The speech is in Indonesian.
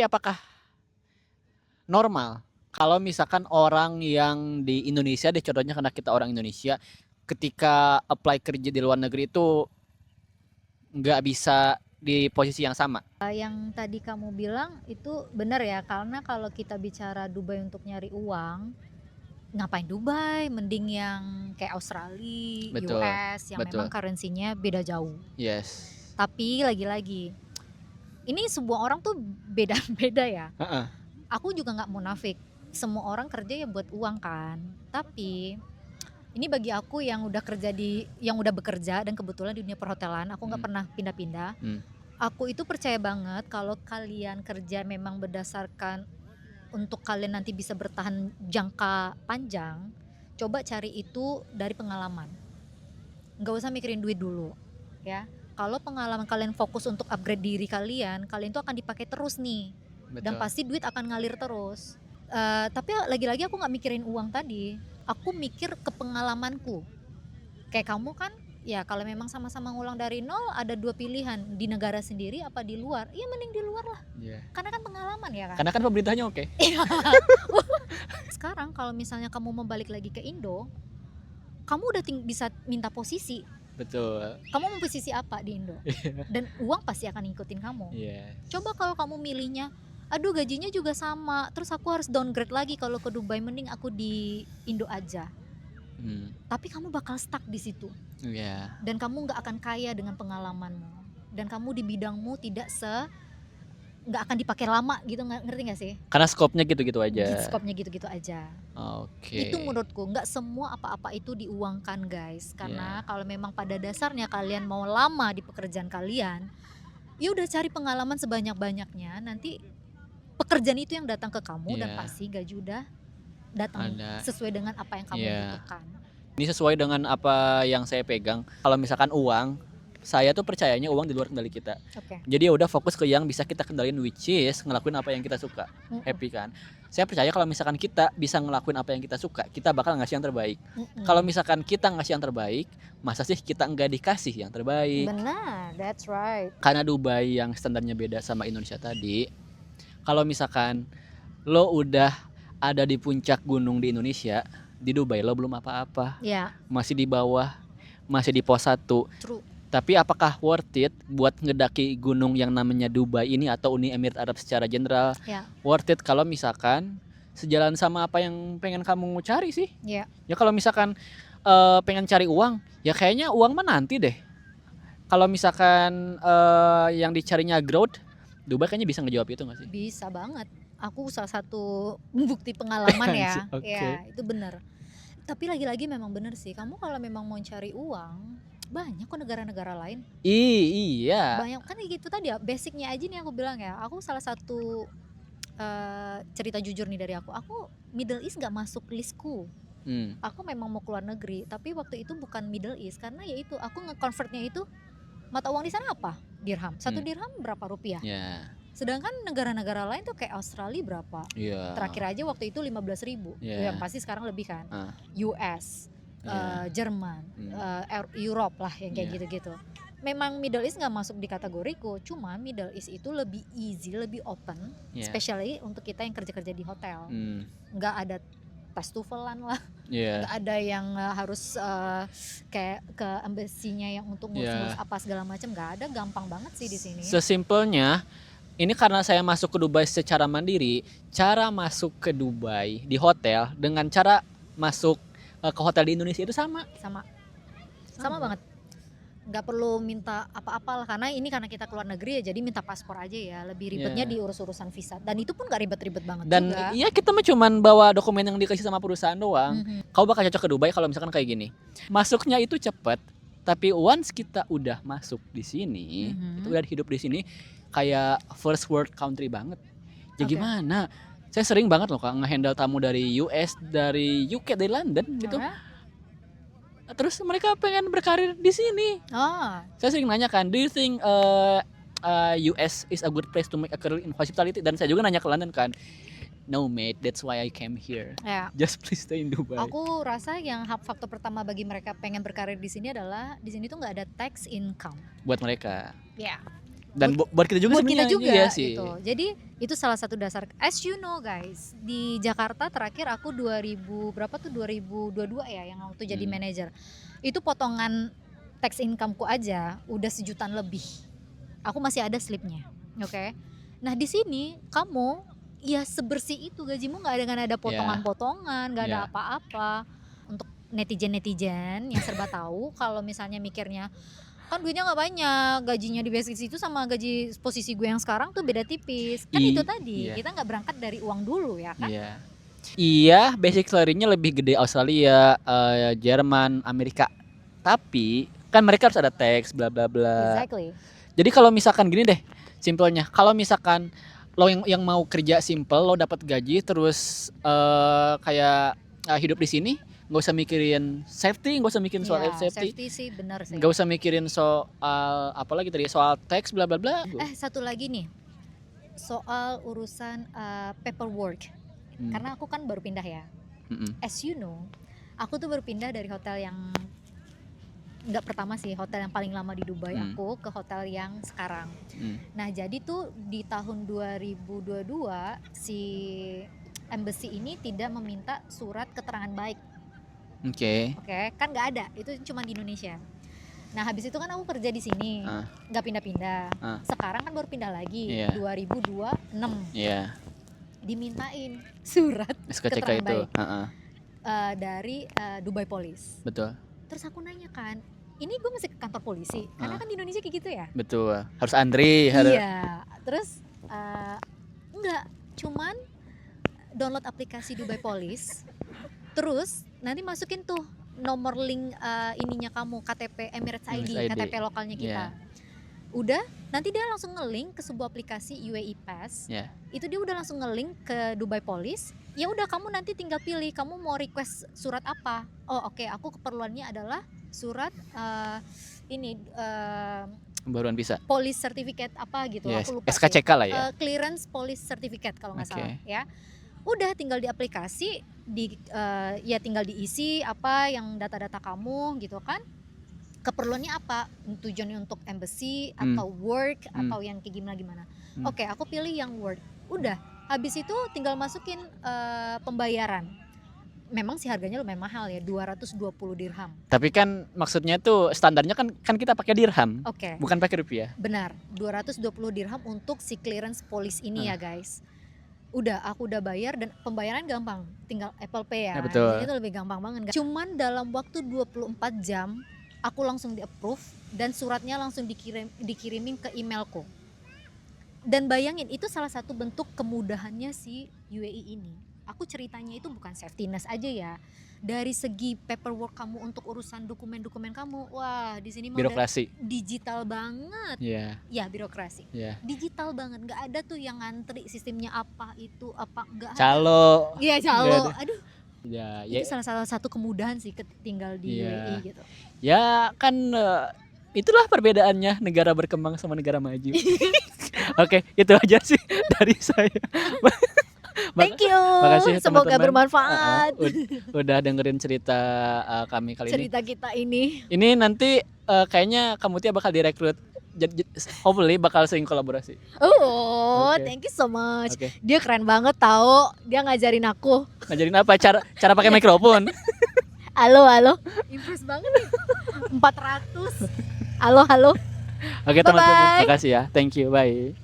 Apakah normal kalau misalkan orang yang di Indonesia deh, contohnya karena kita orang Indonesia, ketika apply kerja di luar negeri itu nggak bisa di posisi yang sama? Yang tadi kamu bilang itu benar ya, karena kalau kita bicara Dubai untuk nyari uang, ngapain Dubai? Mending yang kayak Australia, Betul, US yang memang betul. currency-nya beda jauh. Yes. Tapi lagi-lagi, ini semua orang tuh beda-beda ya. Heeh. Aku juga nggak munafik. Semua orang kerja ya buat uang kan. Tapi ini bagi aku yang udah bekerja dan kebetulan di dunia perhotelan, aku nggak pernah pindah-pindah. Hmm. Aku itu percaya banget kalau kalian kerja memang berdasarkan untuk kalian nanti bisa bertahan jangka panjang, coba cari itu dari pengalaman. Nggak usah mikirin duit dulu, ya. Kalau pengalaman kalian fokus untuk upgrade diri kalian tuh akan dipakai terus nih. Dan Betul. pasti duit akan ngalir terus. Tapi lagi-lagi aku nggak mikirin uang tadi. Aku mikir ke pengalamanku. Kayak kamu kan, ya kalau memang sama-sama ngulang dari nol, ada dua pilihan, di negara sendiri apa di luar. Ya mending di luar lah, Yeah. karena kan pengalaman ya kan. Karena kan pemerintahnya oke. Sekarang kalau misalnya kamu mau balik lagi ke Indo, kamu udah bisa minta posisi. Betul. Kamu mau posisi apa di Indo? Dan uang pasti akan ngikutin kamu. Yes. Coba kalau kamu milihnya, aduh gajinya juga sama, terus aku harus downgrade lagi kalau ke Dubai, mending aku di Indo aja. Tapi kamu bakal stuck di situ. Yeah. Dan kamu nggak akan kaya dengan pengalamanmu. Dan kamu di bidangmu nggak akan dipakai lama gitu, ngerti nggak sih? Karena skopnya gitu-gitu aja. Skopnya gitu-gitu aja. Oke. Itu menurutku nggak semua apa-apa itu diuangkan guys. Karena kalau memang pada dasarnya kalian mau lama di pekerjaan kalian, ya udah cari pengalaman sebanyak-banyaknya. Nanti pekerjaan itu yang datang ke kamu dan pasti gaji udah datang sesuai dengan apa yang kamu butuhkan. Ini sesuai dengan apa yang saya pegang. Kalau misalkan uang, saya tuh percayanya uang di luar kendali kita. Jadi ya udah fokus ke yang bisa kita kendalin, which is ngelakuin apa yang kita suka. Happy kan? Saya percaya kalau misalkan kita bisa ngelakuin apa yang kita suka, kita bakal ngasih yang terbaik. Kalau misalkan kita ngasih yang terbaik, masa sih kita enggak dikasih yang terbaik? Benar, that's right. Karena Dubai yang standarnya beda sama Indonesia tadi. Kalau misalkan lo udah ada di puncak gunung di Indonesia, di Dubai lo belum apa-apa. Masih di bawah, masih di pos 1. True. Tapi apakah worth it buat ngedaki gunung yang namanya Dubai ini atau Uni Emirat Arab secara general? Worth it kalau misalkan sejalan sama apa yang pengen kamu cari sih. Ya kalau misalkan pengen cari uang, ya kayaknya uang mah nanti deh. Kalau misalkan yang dicarinya growth, Dubai kayaknya bisa ngejawab itu gak sih? Bisa banget. Aku salah satu bukti pengalaman ya. Ya itu benar. Tapi lagi-lagi memang benar sih, kamu kalau memang mau cari uang, banyak kok negara-negara lain. Iya. Banyak kan gitu tadi ya, basicnya aja nih aku bilang ya. Aku salah satu cerita jujur nih dari aku Middle East gak masuk listku. Aku memang mau keluar negeri, tapi waktu itu bukan Middle East, karena ya itu aku nge-convertnya itu mata uang di sana apa? Dirham. 1 dirham berapa rupiah? Sedangkan negara-negara lain tuh kayak Australia berapa? Terakhir aja waktu itu 15.000. Yang pasti sekarang lebih kan. US, Jerman, Europe lah yang kayak gitu-gitu. Memang Middle East gak masuk di kategoriku, cuma Middle East itu lebih easy, lebih open, especially untuk kita yang kerja-kerja di hotel. Gak ada tes TOEFL-an lah. Gak ada yang harus kayak ke embassy-nya yang untuk ngurus apa segala macam, gak ada, gampang banget sih di sini. Sesimpelnya, ini karena saya masuk ke Dubai secara mandiri, cara masuk ke Dubai di hotel dengan cara masuk ke hotel di Indonesia itu sama banget. Gak perlu minta apa-apa lah, karena kita keluar negeri ya, jadi minta paspor aja ya. Lebih ribetnya di urusan visa, dan itu pun gak ribet-ribet banget dan juga. Dan iya, kita mah cuman bawa dokumen yang dikasih sama perusahaan doang. Kau bakal cocok ke Dubai kalau misalkan kayak gini. Masuknya itu cepet, tapi once kita udah masuk di sini, kita udah hidup di sini kayak first world country banget. Ya gimana? Saya sering banget loh Kak nge-handle tamu dari US, dari UK, dari London gitu. Terus mereka pengen berkarir di sini. Saya sering nanya kan, do you think US is a good place to make a career in hospitality? Dan saya juga nanya ke London kan, no mate, that's why I came here. Just please stay in Dubai. Aku rasa yang faktor pertama bagi mereka pengen berkarir di sini adalah di sini tuh nggak ada tax income buat mereka. Dan buat kita juga buat kita sebenarnya. juga Iya sih. gitu. Jadi itu salah satu dasar. As you know guys, di Jakarta terakhir aku 2022 ya yang waktu jadi manajer. Itu potongan tax incomeku aja udah 1 jutaan lebih. Aku masih ada slipnya. Oke. Nah, di sini kamu ya sebersih itu, gajimu nggak ada potongan-potongan, nggak ada apa-apa. Untuk netizen yang serba tahu, kalau misalnya mikirnya kan duitnya nggak banyak, gajinya di basic itu sama gaji posisi gue yang sekarang tuh beda tipis. Kan itu tadi, kita nggak berangkat dari uang dulu ya kan? Iya, basic salary-nya lebih gede Australia, Jerman, Amerika. Tapi kan mereka harus ada tax bla bla bla. Exactly. Jadi kalau misalkan gini deh, simpelnya, kalau misalkan lo yang mau kerja simple, lo dapat gaji terus kayak hidup di sini, nggak usah mikirin safety, nggak usah mikirin soal safety. Safety sih benar sih. Nggak usah mikirin soal apa lagi tadi, soal tax bla bla bla. Satu lagi nih, soal urusan paperwork. Karena aku kan baru pindah ya. As you know, aku tuh baru pindah dari hotel yang nggak pertama sih, hotel yang paling lama di Dubai aku ke hotel yang sekarang. Nah jadi tuh di tahun 2022 si embassy ini tidak meminta surat keterangan baik. Oke, kan nggak ada, itu cuma di Indonesia. Nah habis itu kan aku kerja di sini, nggak pindah-pindah. Sekarang kan baru pindah lagi, 2026. Dimintain surat keterangan baik dari Dubai Police. Betul. Terus aku nanya kan, ini gue masih ke kantor polisi? Karena kan di Indonesia kayak gitu ya. Betul, harus antri. Iya, terus enggak, cuman download aplikasi Dubai Police, terus nanti masukin tuh nomor link ininya kamu, KTP Emirates ID, KTP lokalnya kita. Udah, nanti dia langsung nge-link ke sebuah aplikasi UAE Pass. Itu dia udah langsung nge-link ke Dubai Police. Ya udah, kamu nanti tinggal pilih kamu mau request surat apa. Oh oke, aku keperluannya adalah surat baruan bisa. Police certificate apa gitu, aku lupa. SKCK lah ya. Clearance Police Certificate kalau nggak salah ya. Udah tinggal di aplikasi tinggal diisi apa yang data-data kamu gitu kan. Keperluannya apa, tujuannya untuk embassy atau work atau yang kayak gimana. Oke, aku pilih yang work. Udah, habis itu tinggal masukin pembayaran. Memang sih harganya lumayan mahal ya, 220 dirham. Tapi kan maksudnya tuh standarnya kan kita pakai dirham, bukan pakai rupiah. Benar, 220 dirham untuk si clearance police ini ya guys. Udah, aku udah bayar dan pembayaran gampang, tinggal Apple Pay ya. Betul. Jadi itu lebih gampang banget. Cuman dalam waktu 24 jam aku langsung di-approve dan suratnya langsung dikirimin ke emailku. Dan bayangin, itu salah satu bentuk kemudahannya si UAE ini. Aku ceritanya itu bukan safety nest aja ya. Dari segi paperwork kamu untuk urusan dokumen-dokumen kamu, wah di sini birokrasi digital banget. Ya birokrasi. Digital banget, nggak ada tuh yang ngantri sistemnya apa itu apa nggak ada. Calo. Aduh. Itu salah satu kemudahan sih tinggal di UAE gitu. Ya kan itulah perbedaannya negara berkembang sama negara maju. Oke, itu aja sih dari saya. Thank you. Makasih, semoga teman-teman bermanfaat. Udah dengerin cerita kami kali ini. Cerita kita ini. Ini nanti kayaknya Kamutia bakal direkrut. Hopefully bakal sering kolaborasi. Thank you so much. Dia keren banget tahu. Dia ngajarin aku. Ngajarin apa? Cara pakai mikrofon. Halo. Impress banget nih. 400. Halo. Oke teman-teman, makasih ya. Thank you. Bye.